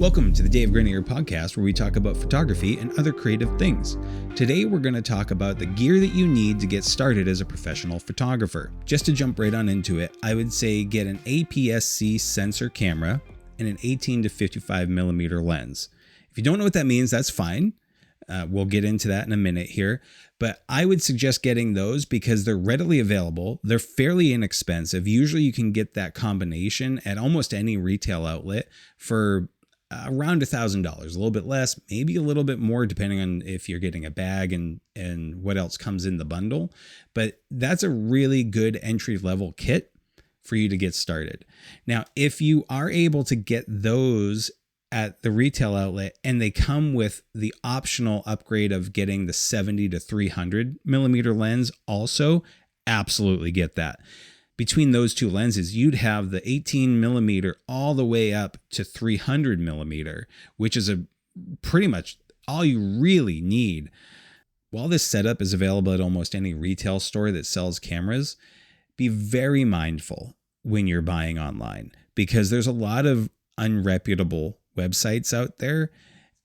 Welcome to the Dave Grenier podcast, where we talk about photography and other creative things. Today we're going to talk about the gear that you need to get started as a professional photographer. Just to jump right on into it, I would say get an APS-C sensor camera and an 18 to 55 millimeter lens. If you don't know what that means, that's fine. We'll get into that in a minute here, but I would suggest getting those because they're readily available. They're fairly inexpensive. Usually you can get that combination at almost any retail outlet for around $1,000, a little bit less, maybe a little bit more, depending on if you're getting a bag and what else comes in the bundle. But that's a really good entry level kit for you to get started. Now, if you are able to get those at the retail outlet and they come with the optional upgrade of getting the 70 to 300 millimeter lens, also absolutely get that. Between those two lenses, you'd have the 18 millimeter all the way up to 300 millimeter, which is pretty much all you really need. While this setup is available at almost any retail store that sells cameras, be very mindful when you're buying online because there's a lot of unreputable websites out there.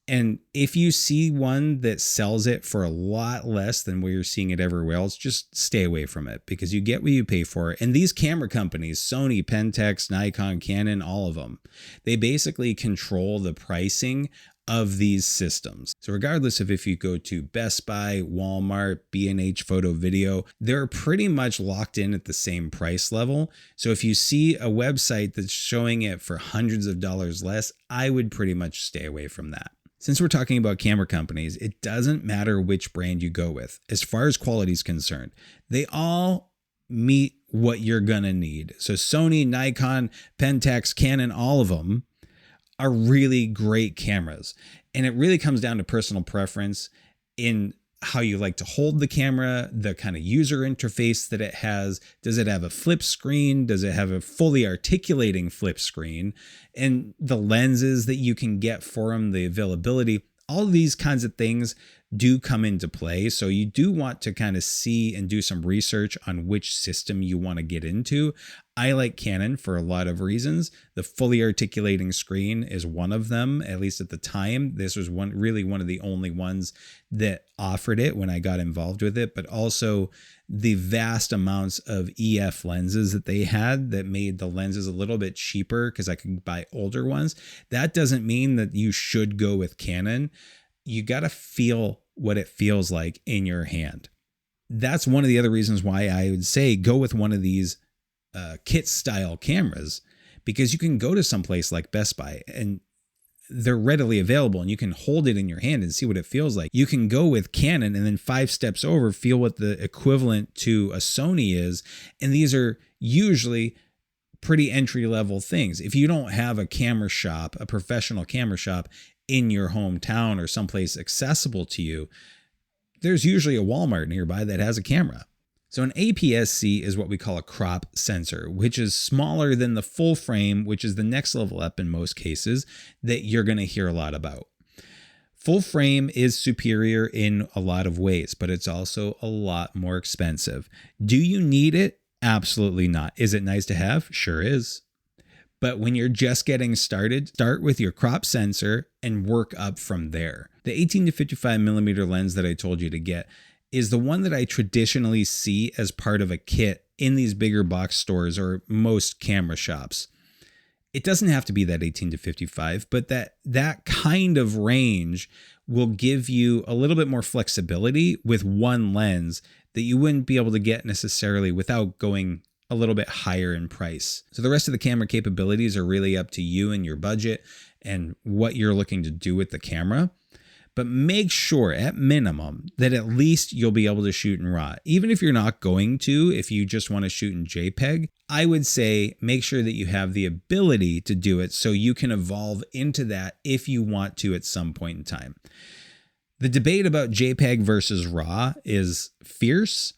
And if you see one that sells it for a lot less than where you're seeing it everywhere else, just stay away from it because you get what you pay for. And these camera companies, Sony, Pentax, Nikon, Canon, all of them, they basically control the pricing of these systems. So regardless of if you go to Best Buy, Walmart, B&H Photo Video, they're pretty much locked in at the same price level. So if you see a website that's showing it for hundreds of dollars less, I would pretty much stay away from that. Since we're talking about camera companies, it doesn't matter which brand you go with. As far as quality is concerned, they all meet what you're going to need. So Sony, Nikon, Pentax, Canon, all of them are really great cameras. And it really comes down to personal preference in how you like to hold the camera, the kind of user interface that it has. Does it have a flip screen? Does it have a fully articulating flip screen? And the lenses that you can get for them, the availability, all of these kinds of things do come into play. So you do want to kind of see and do some research on which system you want to get into. I like Canon for a lot of reasons. The fully articulating screen is one of them, at least at the time. This was one of the only ones that offered it when I got involved with it, but also the vast amounts of EF lenses that they had that made the lenses a little bit cheaper because I could buy older ones. That doesn't mean that you should go with Canon. You got to feel what it feels like in your hand. That's one of the other reasons why I would say go with one of these kit style cameras, because you can go to someplace like Best Buy and they're readily available and you can hold it in your hand and see what it feels like. You can go with Canon and then 5 steps over, feel what the equivalent to a Sony is. And these are usually pretty entry level things. If you don't have a camera shop, a professional camera shop in your hometown or someplace accessible to you, there's usually a Walmart nearby that has a camera. So an APS-C is what we call a crop sensor, which is smaller than the full frame, which is the next level up in most cases that you're going to hear a lot about. Full frame is superior in a lot of ways, but it's also a lot more expensive. Do you need it? Absolutely not. Is it nice to have? Sure is. But when you're just getting started, start with your crop sensor and work up from there. The 18 to 55 millimeter lens that I told you to get is the one that I traditionally see as part of a kit in these bigger box stores or most camera shops. It doesn't have to be that 18 to 55, but that kind of range will give you a little bit more flexibility with one lens that you wouldn't be able to get necessarily without going a little bit higher in price. So the rest of the camera capabilities are really up to you and your budget and what you're looking to do with the camera. But make sure at minimum that at least you'll be able to shoot in RAW. Even if you're not going to, if you just want to shoot in JPEG, I would say make sure that you have the ability to do it so you can evolve into that if you want to at some point in time. The debate about JPEG versus RAW is fierce.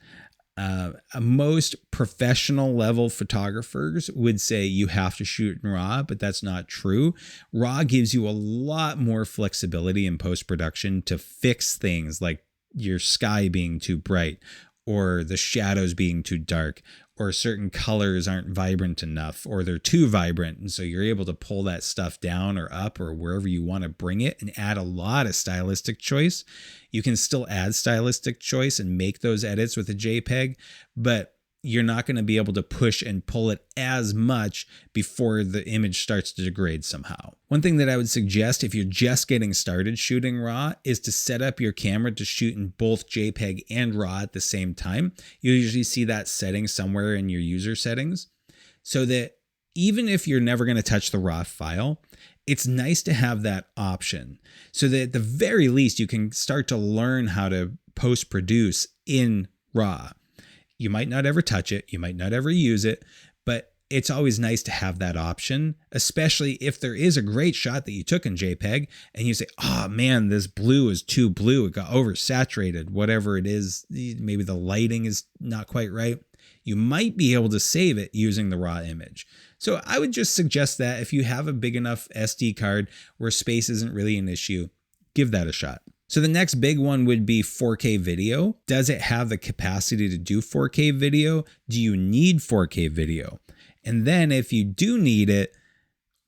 Most professional level photographers would say you have to shoot in RAW, but that's not true. RAW gives you a lot more flexibility in post-production to fix things like your sky being too bright or the shadows being too dark or certain colors aren't vibrant enough, or they're too vibrant. And so you're able to pull that stuff down or up or wherever you want to bring it and add a lot of stylistic choice. You can still add stylistic choice and make those edits with a JPEG, but you're not going to be able to push and pull it as much before the image starts to degrade somehow. One thing that I would suggest if you're just getting started shooting RAW is to set up your camera to shoot in both JPEG and RAW at the same time. You usually see that setting somewhere in your user settings, so that even if you're never going to touch the RAW file, it's nice to have that option so that at the very least you can start to learn how to post-produce in RAW. You might not ever touch it, you might not ever use it, but it's always nice to have that option, especially if there is a great shot that you took in JPEG and you say, oh man, this blue is too blue, it got oversaturated, whatever it is, maybe the lighting is not quite right. You might be able to save it using the RAW image. So I would just suggest that if you have a big enough SD card where space isn't really an issue, give that a shot. So the next big one would be 4K video. Does it have the capacity to do 4K video? Do you need 4K video? And then if you do need it,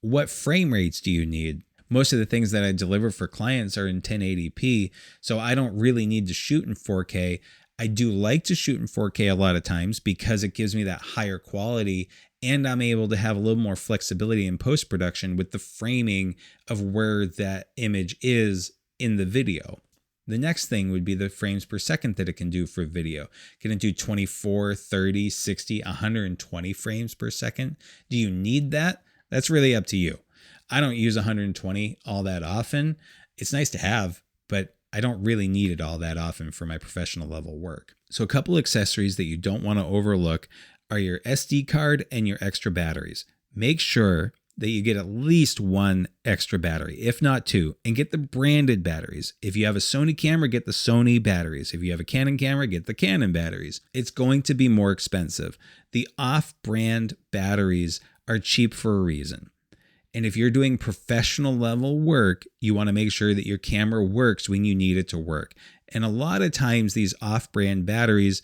what frame rates do you need? Most of the things that I deliver for clients are in 1080p, so I don't really need to shoot in 4K. I do like to shoot in 4K a lot of times because it gives me that higher quality, and I'm able to have a little more flexibility in post-production with the framing of where that image is in the video. The next thing would be the frames per second that it can do for video. Can it do 24, 30, 60, 120 frames per second? Do you need that? That's really up to you. I don't use 120 all that often. It's nice to have, but I don't really need it all that often for my professional level work. So a couple accessories that you don't want to overlook are your SD card and your extra batteries. Make sure that you get at least one extra battery, if not two, and get the branded batteries. If you have a Sony camera, get the Sony batteries. If you have a Canon camera, get the Canon batteries. It's going to be more expensive. The off-brand batteries are cheap for a reason. And if you're doing professional level work, you want to make sure that your camera works when you need it to work. And a lot of times these off-brand batteries,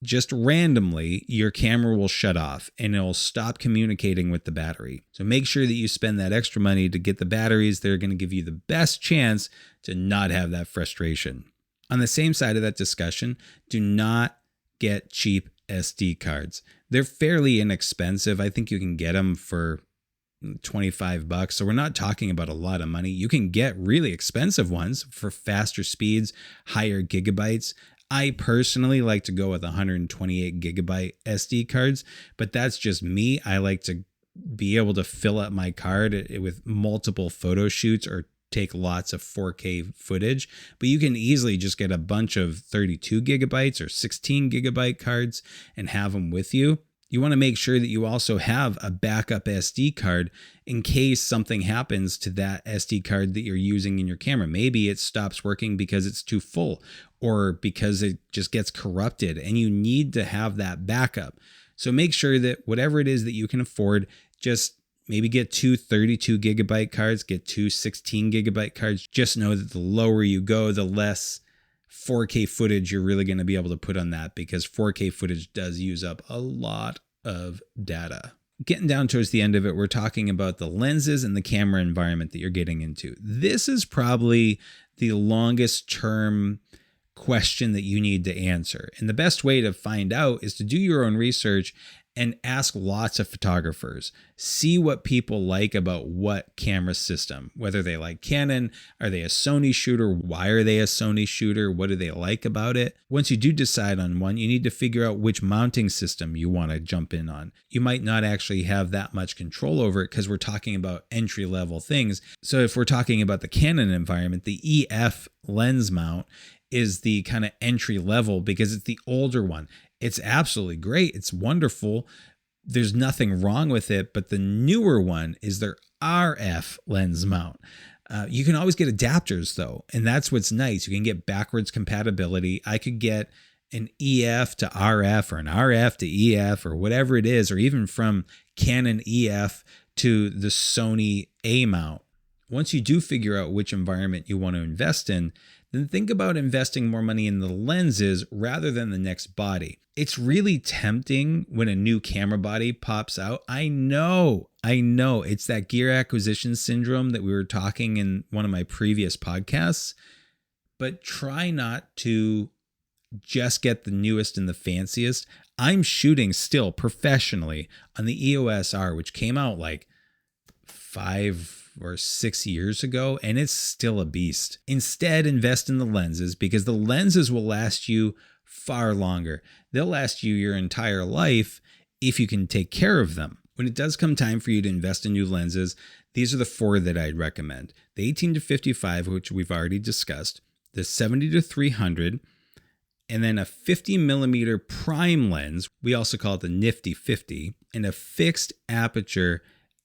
just randomly, your camera will shut off and it'll stop communicating with the battery. So make sure that you spend that extra money to get the batteries that are going to give you the best chance to not have that frustration. On the same side of that discussion, do not get cheap SD cards. They're fairly inexpensive. I think you can get them for $25. So we're not talking about a lot of money. You can get really expensive ones for faster speeds, higher gigabytes. I personally like to go with 128 gigabyte SD cards, but that's just me. I like to be able to fill up my card with multiple photo shoots or take lots of 4K footage, but you can easily just get a bunch of 32 gigabytes or 16 gigabyte cards and have them with you. You want to make sure that you also have a backup SD card in case something happens to that SD card that you're using in your camera. Maybe it stops working because it's too full or because it just gets corrupted and you need to have that backup. So make sure that whatever it is that you can afford, just maybe get two 32 gigabyte cards, get two 16 gigabyte cards. Just know that the lower you go, the less 4K footage you're really going to be able to put on that, because 4K footage does use up a lot of data. Getting down towards the end of it, we're talking about the lenses and the camera environment that you're getting into. This is probably the longest term question that you need to answer. And the best way to find out is to do your own research and ask lots of photographers. See what people like about what camera system, whether they like Canon, are they a Sony shooter, why are they a Sony shooter, what do they like about it? Once you do decide on one, you need to figure out which mounting system you want to jump in on. You might not actually have that much control over it because we're talking about entry-level things. So if we're talking about the Canon environment, the EF lens mount is the kind of entry level because it's the older one. It's absolutely great. It's wonderful. There's nothing wrong with it, but the newer one is their RF lens mount. You can always get adapters though, and that's what's nice. You can get backwards compatibility. I could get an EF to RF or an RF to EF or whatever it is, or even from Canon EF to the Sony A mount. Once you do figure out which environment you want to invest in, then think about investing more money in the lenses rather than the next body. It's really tempting when a new camera body pops out. I know. It's that gear acquisition syndrome that we were talking in one of my previous podcasts. But try not to just get the newest and the fanciest. I'm shooting still professionally on the EOS R, which came out like 5 or 6 years ago, and it's still a beast. Instead, invest in the lenses because the lenses will last you far longer. They'll last you your entire life if you can take care of them. When it does come time for you to invest in new lenses, these are the 4 that I'd recommend. The 18-55, which we've already discussed, the 70-300, and then a 50mm prime lens, we also call it the nifty 50, and a fixed aperture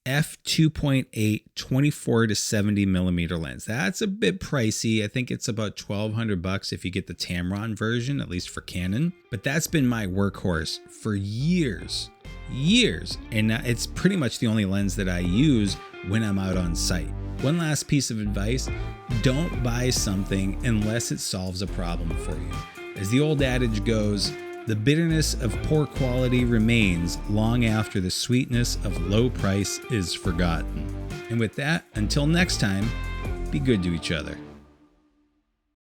f2.8 24-70mm lens. That's a bit pricey. I think it's about $1,200 if you get the Tamron version, at least for Canon. But that's been my workhorse for years. And it's pretty much the only lens that I use when I'm out on site. One last piece of advice, don't buy something unless it solves a problem for you. As the old adage goes, the bitterness of poor quality remains long after the sweetness of low price is forgotten. And with that, until next time, be good to each other.